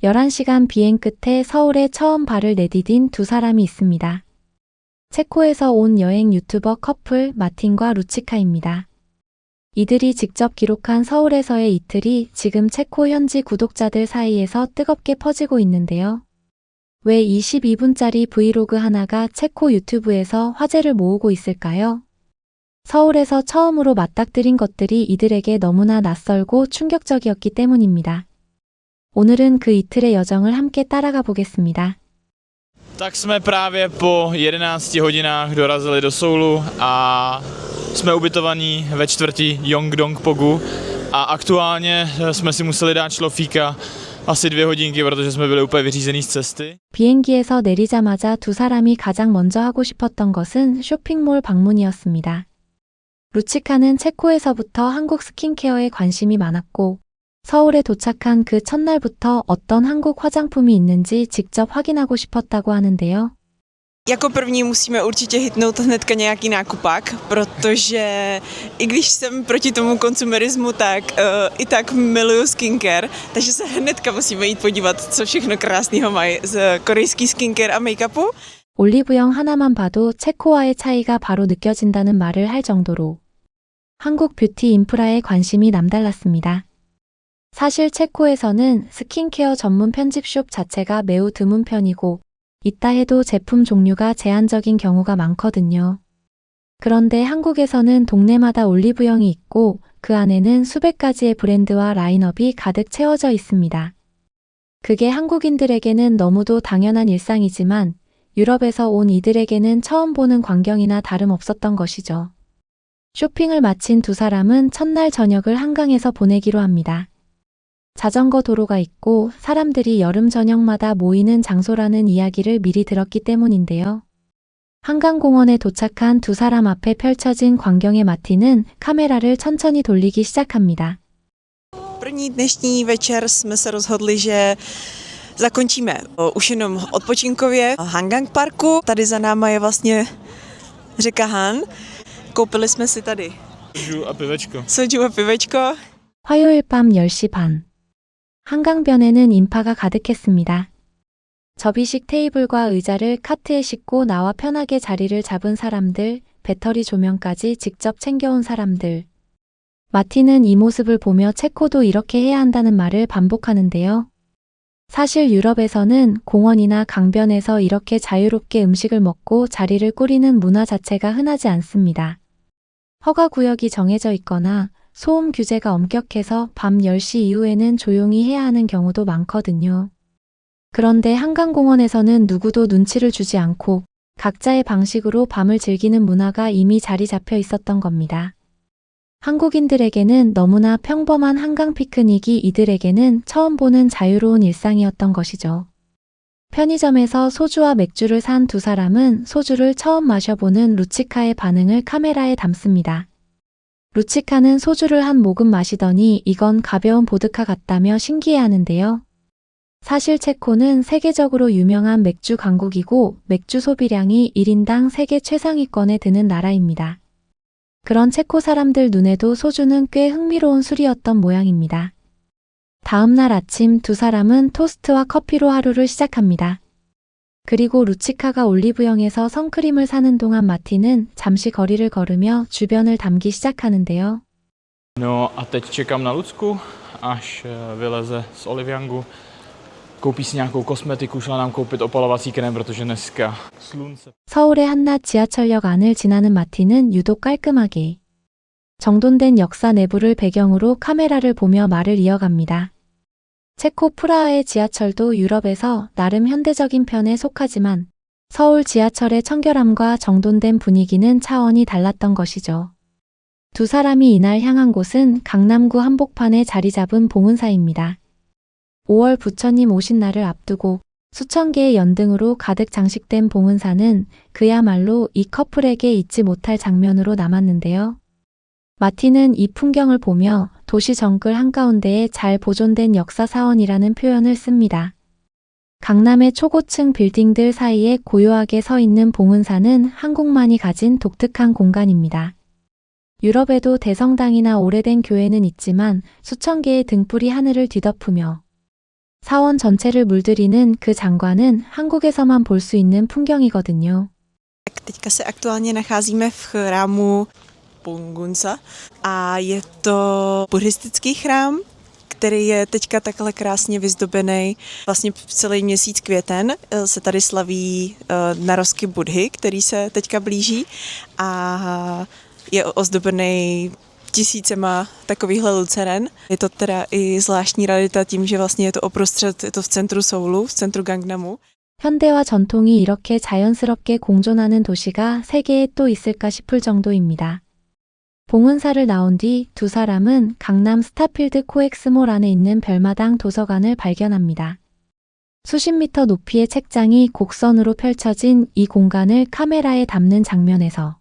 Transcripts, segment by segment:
11시간 비행 끝에 서울에 처음 발을 내디딘 두 사람이 있습니다. 체코에서 온 여행 유튜버 커플 마틴과 루치카입니다. 이들이 직접 기록한 서울에서의 이틀이 지금 체코 현지 구독자들 사이에서 뜨겁게 퍼지고 있는데요. 왜 22분짜리 브이로그 하나가 체코 유튜브에서 화제를 모으고 있을까요? 서울에서 처음으로 맞닥뜨린 것들이 이들에게 너무나 낯설고 충격적이었기 때문입니다. 오늘은 그 이틀의 여정을 함께 따라가 보겠습니다. Tak jsme právě po 11 hodinách dorazili do Soulu a jsme ubytovaní ve čtvrti Yongdongpogu a aktuálně jsme si museli dát šlofíka asi 2 hodinky, protože jsme byli úplně vyřízený z cesty. 비행기에서 내리자마자 두 사람이 가장 먼저 하고 싶었던 것은 쇼핑몰 방문이었습니다. 루치카는 체코에서부터 한국 스킨케어에 관심이 많았고 서울에 do착한 그 첫날부터 어떤 한국 화장품이 있는지 직접 확인하고 싶었다고 하는데요. Jako první musíme určitě hitnout hnedka nějaký nákupák, protože i když jsem proti tomu konsumerismu, tak i tak miluju skincare, takže se hnedka musíme jít podívat, co všechno krásného mají z korejský skincare a make-upu. 올리브영 하나만 봐도 체코와의 차이가 바로 느껴진다는 말을 할 정도로 한국 뷰티 인프라에 관심이 남달랐습니다. 사실 체코에서는 스킨케어 전문 편집숍 자체가 매우 드문 편이고 있다 해도 제품 종류가 제한적인 경우가 많거든요. 그런데 한국에서는 동네마다 올리브영이 있고 그 안에는 수백 가지의 브랜드와 라인업이 가득 채워져 있습니다. 그게 한국인들에게는 너무도 당연한 일상이지만 유럽에서 온 이들에게는 처음 보는 광경이나 다름없었던 것이죠. 쇼핑을 마친 두 사람은 첫날 저녁을 한강에서 보내기로 합니다. 자전거 도로가 있고 사람들이 여름 저녁마다 모이는 장소라는 이야기를 미리 들었기 때문인데요. 한강공원에 도착한 두 사람 앞에 펼쳐진 광경에 마틴은 카메라를 천천히 돌리기 시작합니다. První dnešní večer jsme se rozhodli, že zakončíme už jenom odpočinkově v Hangang Parku. Tady za náma je vlastně řeka Han. Koupili jsme si tady Soju a pivečko. soju a pivečko. 화요일 밤 10시 반. 한강변에는 인파가 가득했습니다. 접이식 테이블과 의자를 카트에 싣고 나와 편하게 자리를 잡은 사람들, 배터리 조명까지 직접 챙겨온 사람들. 마틴은 이 모습을 보며 체코도 이렇게 해야 한다는 말을 반복하는데요. 사실 유럽에서는 공원이나 강변에서 이렇게 자유롭게 음식을 먹고 자리를 꾸리는 문화 자체가 흔하지 않습니다. 허가 구역이 정해져 있거나 소음 규제가 엄격해서 밤 10시 이후에는 조용히 해야 하는 경우도 많거든요. 그런데 한강공원에서는 누구도 눈치를 주지 않고 각자의 방식으로 밤을 즐기는 문화가 이미 자리 잡혀 있었던 겁니다. 한국인들에게는 너무나 평범한 한강 피크닉이 이들에게는 처음 보는 자유로운 일상이었던 것이죠. 편의점에서 소주와 맥주를 산 두 사람은 소주를 처음 마셔보는 루치카의 반응을 카메라에 담습니다. 루치카는 소주를 한 모금 마시더니 이건 가벼운 보드카 같다며 신기해하는데요. 사실 체코는 세계적으로 유명한 맥주 강국이고 맥주 소비량이 1인당 세계 최상위권에 드는 나라입니다. 그런 체코 사람들 눈에도 소주는 꽤 흥미로운 술이었던 모양입니다. 다음 날 아침 두 사람은 토스트와 커피로 하루를 시작합니다. 그리고 루치카가 올리브영에서 선크림을 사는 동안 마틴은 잠시 거리를 걸으며 주변을 담기 시작하는데요. No a teď čekám na Lucku, až vyleze z Oliviangu. Koupí si nějakou kosmetiku, šla nám koupit opalovací krém, protože dneska slunce. 서울의 한낮 지하철역 안을 지나는 마틴은 유독 깔끔하게 정돈된 역사 내부를 배경으로 카메라를 보며 말을 이어갑니다. 체코 프라하의 지하철도 유럽에서 나름 현대적인 편에 속하지만 서울 지하철의 청결함과 정돈된 분위기는 차원이 달랐던 것이죠. 두 사람이 이날 향한 곳은 강남구 한복판에 자리 잡은 봉은사입니다. 5월 부처님 오신 날을 앞두고 수천 개의 연등으로 가득 장식된 봉은사는 그야말로 이 커플에게 잊지 못할 장면으로 남았는데요. 마틴은 이 풍경을 보며 도시 정글 한가운데에 잘 보존된 역사사원이라는 표현을 씁니다. 강남의 초고층 빌딩들 사이에 고요하게 서 있는 봉은사는 한국만이 가진 독특한 공간입니다. 유럽에도 대성당이나 오래된 교회는 있지만 수천 개의 등불이 하늘을 뒤덮으며 사원 전체를 물들이는 그 장관은 한국에서만 볼 수 있는 풍경이거든요. Tak teďka se aktuálně nacházíme v chrámu Pongunsa a je to buddhistický chrám, který je teďka takhle krásně vyzdobený. Vlastně celý měsíc květen se tady slaví narozky Budhy, který se teďka blíží a je ozdobený tisícema takovýchhle luceren. Je to teda i zvláštní rarita tím, že vlastně je to uprostřed, je to v centru Soulu, v centru Gangnamu. 현대와 전통이 이렇게 자연스럽게 공존하는 도시가 세계에 또 있을까 싶을 정도입니다. 봉은사를 나온 뒤 두 사람은 강남 스타필드 코엑스몰 안에 있는 별마당 도서관을 발견합니다. 수십 미터 높이의 책장이 곡선으로 펼쳐진 이 공간을 카메라에 담는 장면에서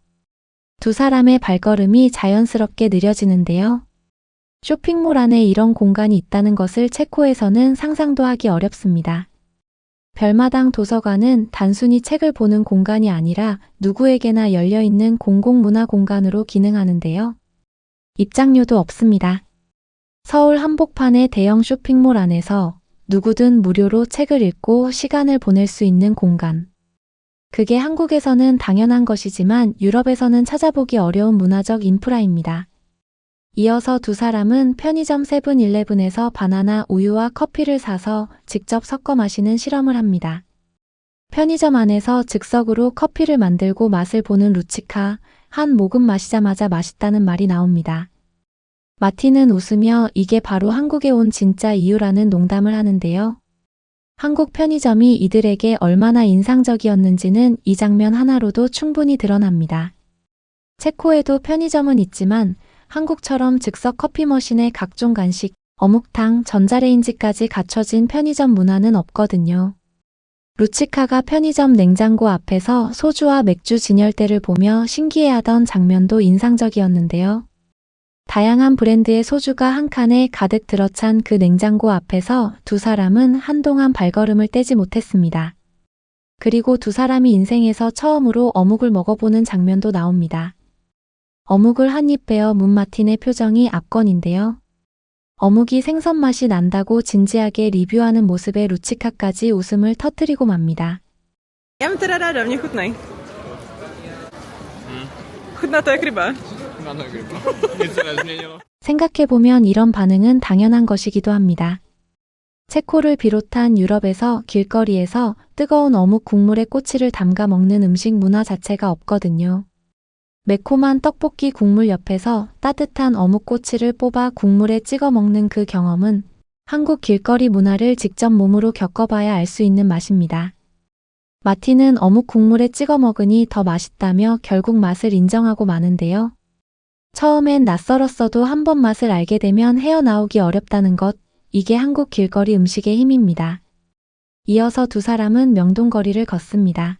두 사람의 발걸음이 자연스럽게 느려지는데요. 쇼핑몰 안에 이런 공간이 있다는 것을 체코에서는 상상도 하기 어렵습니다. 별마당 도서관은 단순히 책을 보는 공간이 아니라 누구에게나 열려있는 공공문화 공간으로 기능하는데요. 입장료도 없습니다. 서울 한복판의 대형 쇼핑몰 안에서 누구든 무료로 책을 읽고 시간을 보낼 수 있는 공간. 그게 한국에서는 당연한 것이지만 유럽에서는 찾아보기 어려운 문화적 인프라입니다. 이어서 두 사람은 편의점 세븐일레븐에서 바나나 우유와 커피를 사서 직접 섞어 마시는 실험을 합니다. 편의점 안에서 즉석으로 커피를 만들고 맛을 보는 루치카, 한 모금 마시자마자 맛있다는 말이 나옵니다. 마티는 웃으며 이게 바로 한국에 온 진짜 이유라는 농담을 하는데요. 한국 편의점이 이들에게 얼마나 인상적이었는지는 이 장면 하나로도 충분히 드러납니다. 체코에도 편의점은 있지만 한국처럼 즉석 커피 머신에 각종 간식, 어묵탕, 전자레인지까지 갖춰진 편의점 문화는 없거든요. 루치카가 편의점 냉장고 앞에서 소주와 맥주 진열대를 보며 신기해하던 장면도 인상적이었는데요. 다양한 브랜드의 소주가 한 칸에 가득 들어찬 그 냉장고 앞에서 두 사람은 한동안 발걸음을 떼지 못했습니다. 그리고 두 사람이 인생에서 처음으로 어묵을 먹어보는 장면도 나옵니다. 어묵을 한 입 베어 문 마틴의 표정이 압권인데요. 어묵이 생선 맛이 난다고 진지하게 리뷰하는 모습에 루치카까지 웃음을 터뜨리고 맙니다. Já mám teda ráda, mě chutnej. Chutná to jak ryba. Nic se nezměnilo. 생각해보면 이런 반응은 당연한 것이기도 합니다. 체코를 비롯한 유럽에서 길거리에서 뜨거운 어묵 국물에 꼬치를 담가 먹는 음식 문화 자체가 없거든요. 매콤한 떡볶이 국물 옆에서 따뜻한 어묵꼬치를 뽑아 국물에 찍어 먹는 그 경험은 한국 길거리 문화를 직접 몸으로 겪어봐야 알 수 있는 맛입니다. 마티는 어묵 국물에 찍어 먹으니 더 맛있다며 결국 맛을 인정하고 마는데요. 처음엔 낯설었어도 한 번 맛을 알게 되면 헤어나오기 어렵다는 것, 이게 한국 길거리 음식의 힘입니다. 이어서 두 사람은 명동거리를 걷습니다.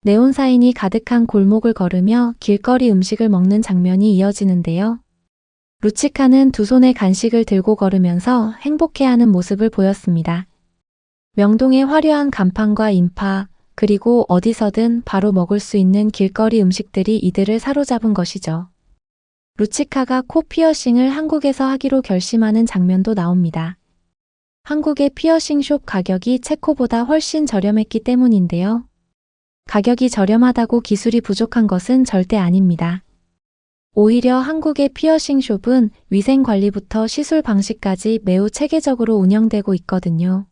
네온사인이 가득한 골목을 걸으며 길거리 음식을 먹는 장면이 이어지는데요. 루치카는 두 손에 간식을 들고 걸으면서 행복해하는 모습을 보였습니다. 명동의 화려한 간판과 인파, 그리고 어디서든 바로 먹을 수 있는 길거리 음식들이 이들을 사로잡은 것이죠. 루치카가 코 피어싱을 한국에서 하기로 결심하는 장면도 나옵니다. 한국의 피어싱 숍 가격이 체코보다 훨씬 저렴했기 때문인데요. 가격이 저렴하다고 기술이 부족한 것은 절대 아닙니다. 오히려 한국의 피어싱 숍은 위생 관리부터 시술 방식까지 매우 체계적으로 운영되고 있거든요.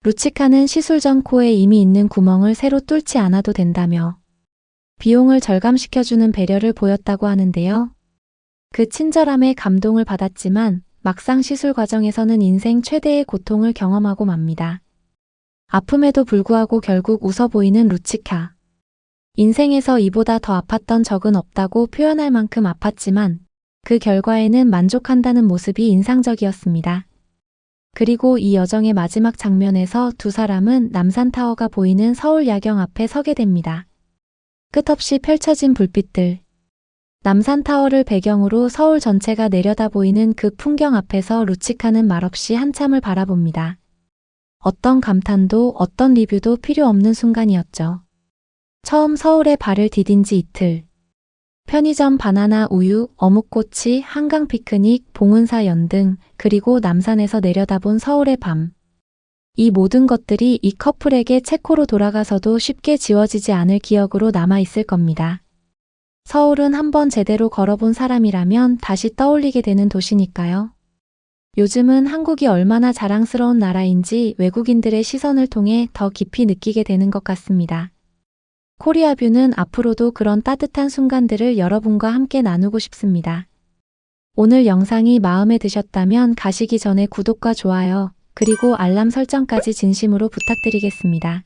루치카는 시술 전 코에 이미 있는 구멍을 새로 뚫지 않아도 된다며 비용을 절감시켜주는 배려를 보였다고 하는데요. 그 친절함에 감동을 받았지만 막상 시술 과정에서는 인생 최대의 고통을 경험하고 맙니다. 아픔에도 불구하고 결국 웃어 보이는 루치카. 인생에서 이보다 더 아팠던 적은 없다고 표현할 만큼 아팠지만 그 결과에는 만족한다는 모습이 인상적이었습니다. 그리고 이 여정의 마지막 장면에서 두 사람은 남산타워가 보이는 서울 야경 앞에 서게 됩니다. 끝없이 펼쳐진 불빛들. 남산타워를 배경으로 서울 전체가 내려다 보이는 그 풍경 앞에서 루치카는 말없이 한참을 바라봅니다. 어떤 감탄도 어떤 리뷰도 필요 없는 순간이었죠. 처음 서울에 발을 디딘 지 이틀. 편의점 바나나 우유, 어묵꼬치, 한강 피크닉, 봉은사 연등, 그리고 남산에서 내려다본 서울의 밤. 이 모든 것들이 이 커플에게 체코로 돌아가서도 쉽게 지워지지 않을 기억으로 남아 있을 겁니다. 서울은 한번 제대로 걸어본 사람이라면 다시 떠올리게 되는 도시니까요. 요즘은 한국이 얼마나 자랑스러운 나라인지 외국인들의 시선을 통해 더 깊이 느끼게 되는 것 같습니다. 코리아뷰는 앞으로도 그런 따뜻한 순간들을 여러분과 함께 나누고 싶습니다. 오늘 영상이 마음에 드셨다면 가시기 전에 구독과 좋아요, 그리고 알람 설정까지 진심으로 부탁드리겠습니다.